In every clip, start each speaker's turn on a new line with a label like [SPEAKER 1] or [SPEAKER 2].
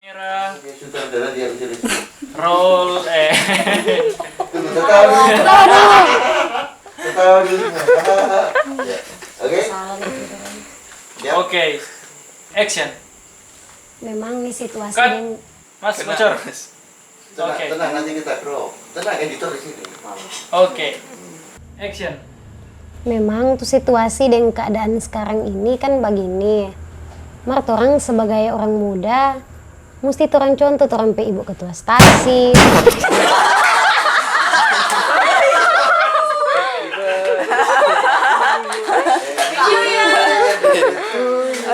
[SPEAKER 1] Kamera.
[SPEAKER 2] Sutradara dia tulis.
[SPEAKER 1] Roll
[SPEAKER 2] Ketawa dulu. Ya. Oke.
[SPEAKER 1] Oke. Action.
[SPEAKER 3] Memang nih situasi
[SPEAKER 1] Cut.
[SPEAKER 3] yang
[SPEAKER 1] Mas bocor.
[SPEAKER 2] Tenang,
[SPEAKER 1] Oke.
[SPEAKER 2] tenang nanti kita crop. Tenang editor di sini.
[SPEAKER 1] Oke. Action.
[SPEAKER 3] memang tuh situasi dan keadaan sekarang ini kan begini. Mart orang sebagai orang muda mesti turun contoh turun pe ibu ketua stasi.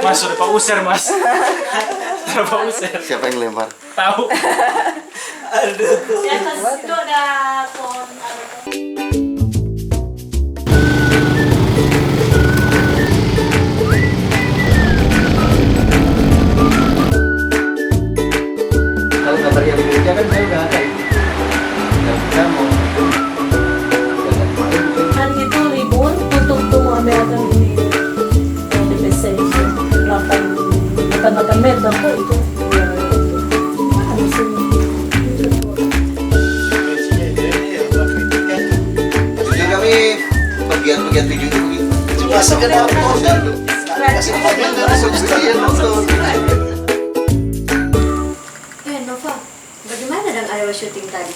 [SPEAKER 1] Mas sudah Pak User, Mas. Sudah Pak User.
[SPEAKER 2] Siapa yang lempar?
[SPEAKER 1] Tahu.
[SPEAKER 4] Di atas itu ada pohon
[SPEAKER 2] Kalau gambar yang berbeda kan saya udah ada itu. Dan kita mau
[SPEAKER 4] kan itu libur untuk tunggu ambil ini di PC itu 8 meter kok itu.
[SPEAKER 2] Jadi kami bagian-bagian videonya begitu. Cuma sekedar nonton. Kasih nonton langsung sekalian nonton.
[SPEAKER 5] Nova, bagaimana dengan area syuting tadi?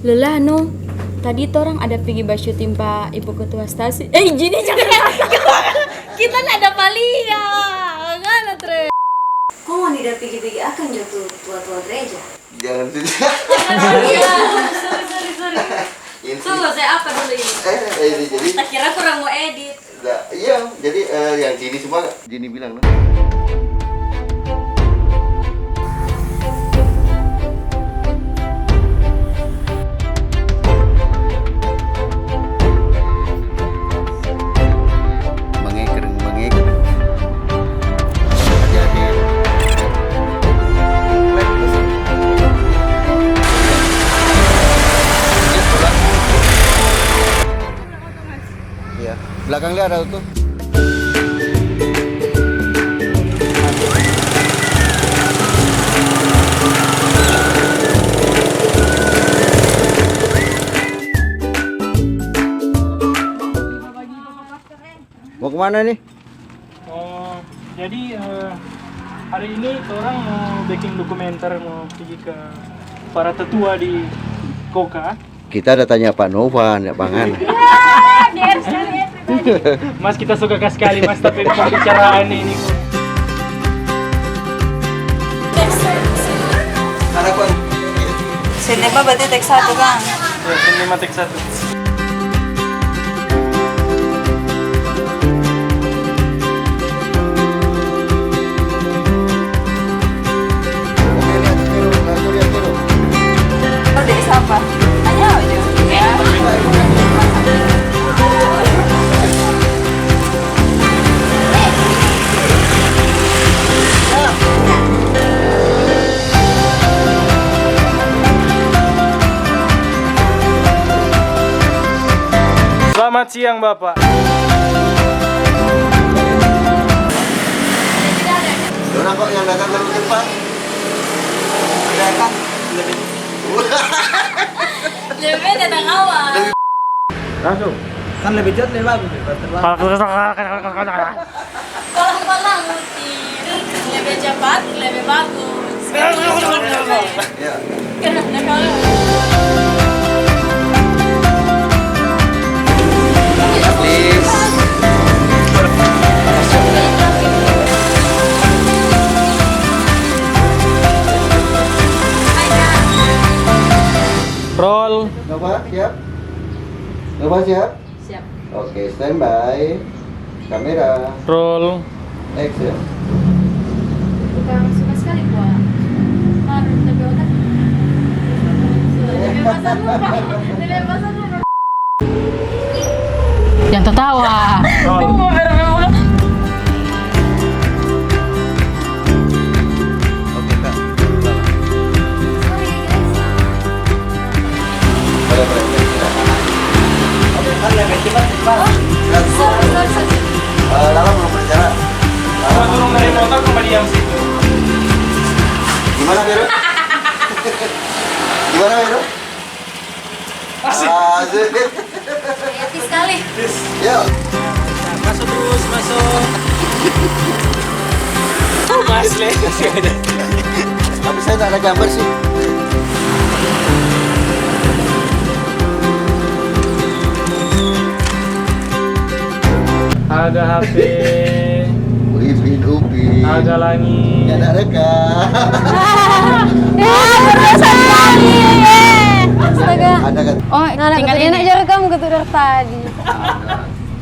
[SPEAKER 6] Lelah no, tadi orang ada pergi syuting Pak Ibu Ketua Stasi. Gini jangan kita nak ada palia, ngana tre.
[SPEAKER 5] Kok mau tidak pergi-pergi akan jatuh tua-tua gereja?
[SPEAKER 2] Jangan tuh.
[SPEAKER 5] Sorry. Tunggu, saya apa dulu ini?
[SPEAKER 2] Jadi
[SPEAKER 5] Tak kira kurang mau edit.
[SPEAKER 2] iya, jadi yang Jini semua Jini bilang nah. Belakangnya ada tuh. Mau kemana nih?
[SPEAKER 1] Oh, jadi hari ini orang mau bikin dokumenter, mau pergi ke para tetua di Koka.
[SPEAKER 2] Kita ada tanya Pak Nova, enggak Bang Ana.
[SPEAKER 1] Mas kita suka sekali Mas, tapi pembicaraan ini
[SPEAKER 2] Ada Bang.
[SPEAKER 4] Sinema berarti tek 1 kan?
[SPEAKER 1] ya, sinematik 1.
[SPEAKER 4] Oh, dari siapa? Hanya aja. Ya.
[SPEAKER 1] Selamat siang Bapak.
[SPEAKER 2] Orang kok yang datang terlalu cepat. Datang lebih.
[SPEAKER 4] Lebih datang awal.
[SPEAKER 2] Langsung.
[SPEAKER 7] Kan lebih jauh lebih bagus
[SPEAKER 4] Kolang-kolang putih. Lebih cepat, lebih bagus.
[SPEAKER 2] Ya.
[SPEAKER 4] Kenapa kalau
[SPEAKER 2] Please.
[SPEAKER 1] Roll.
[SPEAKER 2] Nova siap? Nova siap?
[SPEAKER 4] Siap.
[SPEAKER 2] Oke, standby. Kamera.
[SPEAKER 1] Roll.
[SPEAKER 2] Action.
[SPEAKER 6] Bukan suka sekali buat. Harus lebih otak. Lebih pasang lupa. Lebih pasang lupa.
[SPEAKER 4] yang tertawa?
[SPEAKER 1] Roll.
[SPEAKER 2] Oke, Kak. Boleh, boleh.
[SPEAKER 7] kan lebih cepat
[SPEAKER 2] Lala belum berjalan.
[SPEAKER 1] Apa turun dari motor kembali yang situ?
[SPEAKER 2] Gimana Mero? Asik.
[SPEAKER 5] Kreatif sekali.
[SPEAKER 2] Yuk.
[SPEAKER 1] Masuk terus, masuk. Mas Le.
[SPEAKER 2] Tapi saya tak ada gambar sih.
[SPEAKER 1] Harga HP,
[SPEAKER 2] Upin.
[SPEAKER 1] harga langit.
[SPEAKER 2] Ada rekam.
[SPEAKER 3] Astaga.
[SPEAKER 2] Ada kan?
[SPEAKER 6] Oh,
[SPEAKER 3] Nah,
[SPEAKER 6] tinggal
[SPEAKER 3] dia nak
[SPEAKER 6] ini.
[SPEAKER 3] jarak kamu ketu dari tadi.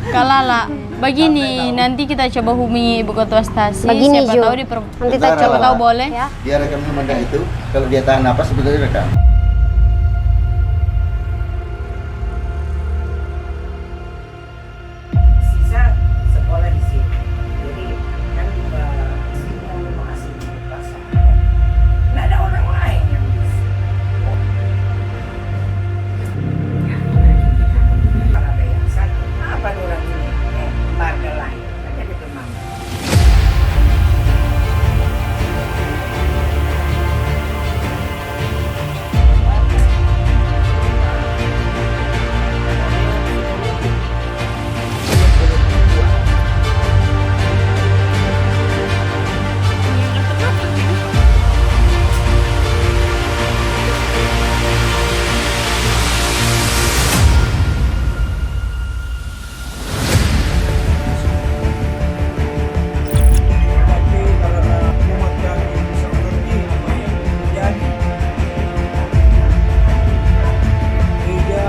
[SPEAKER 6] Kalala. Begini, nanti kita coba hubungi ibu ketua stasi.
[SPEAKER 3] Begini,
[SPEAKER 6] siapa
[SPEAKER 3] Jo.
[SPEAKER 6] tahu
[SPEAKER 3] Nanti kita
[SPEAKER 2] Bentar,
[SPEAKER 6] Siapa
[SPEAKER 2] Lala.
[SPEAKER 6] tahu boleh.
[SPEAKER 3] Ya.
[SPEAKER 2] Dia rekam komandan itu. Kalau dia tahan napas sebenarnya rekam.
[SPEAKER 8] Sisa sekolah di sini. Jadi kan juga sini yang masih di pasar. Nggak ada orang lain yang di sini. Ya, kalau ada yang sakit, apa orang ini? Lembaga lain. Kan jadi pemangku.
[SPEAKER 7] Tapi karena umat yang bisa mengerti apa yang terjadi, gereja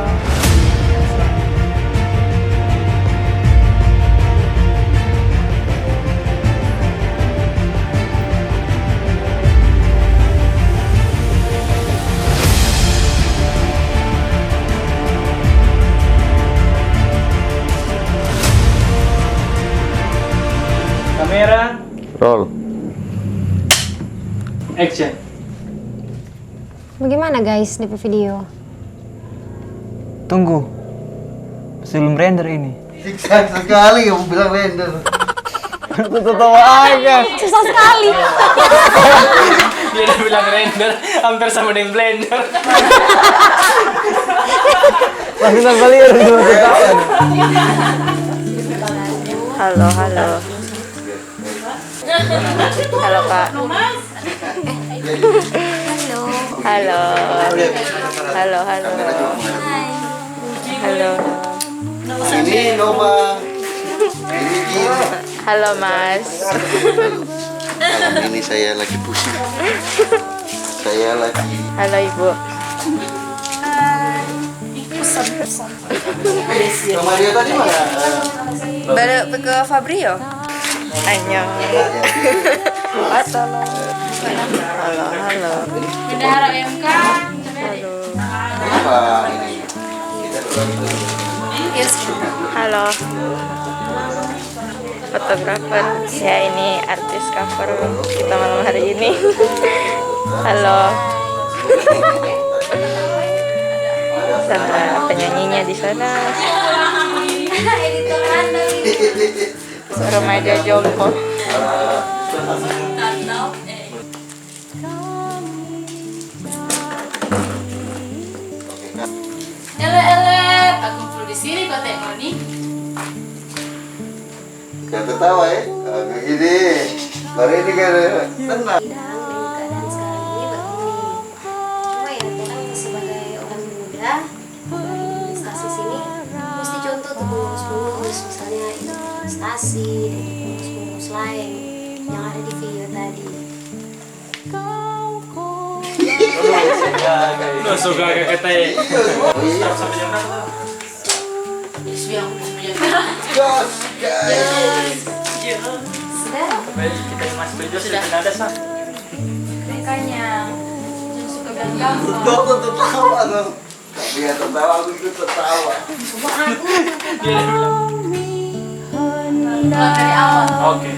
[SPEAKER 7] Islam
[SPEAKER 1] Kamera,
[SPEAKER 2] Roll.
[SPEAKER 1] action.
[SPEAKER 3] Bagaimana guys di video?
[SPEAKER 7] Tunggu. Sebelum render ini.
[SPEAKER 2] Siksa sekali kamu bilang render.
[SPEAKER 7] Aku tertawa aja.
[SPEAKER 3] Susah sekali.
[SPEAKER 1] Dia udah bilang render, hampir sama dengan blender.
[SPEAKER 7] Masih nambah liar dua tertawa.
[SPEAKER 6] Halo, halo. Halo, Kak. Halo. Halo, halo. Halo.
[SPEAKER 2] Ini Nova. Ini Kim.
[SPEAKER 6] Halo, Mas.
[SPEAKER 2] Malam ini saya lagi pusing. Saya lagi.
[SPEAKER 6] Halo, Ibu.
[SPEAKER 2] Sama dia tadi mana?
[SPEAKER 6] Balik ke Fabrio. Annyeong. Halo. Halo, halo.
[SPEAKER 2] Apa ini? Kita lagi.
[SPEAKER 6] Halo. Fotografer. Ya, ini artis cover kita malam hari ini. Halo. Sama penyanyinya di sana. Remaja jompo.
[SPEAKER 5] Aku perlu di sini kok tengok nih.
[SPEAKER 2] Jangan tertawa ya. Kayak gini. Baru ini kan tenang.
[SPEAKER 3] Bidang dengan keadaan sekarang ini begini. Cuma ya orang sebagai orang muda di stasi sini mesti contoh tuh pengurus-pengurus misalnya stasi dan pengurus-pengurus lain yang ada di video tadi.
[SPEAKER 1] Lo suka kayak kata
[SPEAKER 2] Gas, guys.
[SPEAKER 1] kita masih belajar sudah ada sah.
[SPEAKER 6] Makanya suka gampang.
[SPEAKER 2] Tuh tertawa tuh. Dia tertawa, aku juga tertawa.
[SPEAKER 1] Dia udah bilang.
[SPEAKER 6] Dari awal.
[SPEAKER 1] Oke.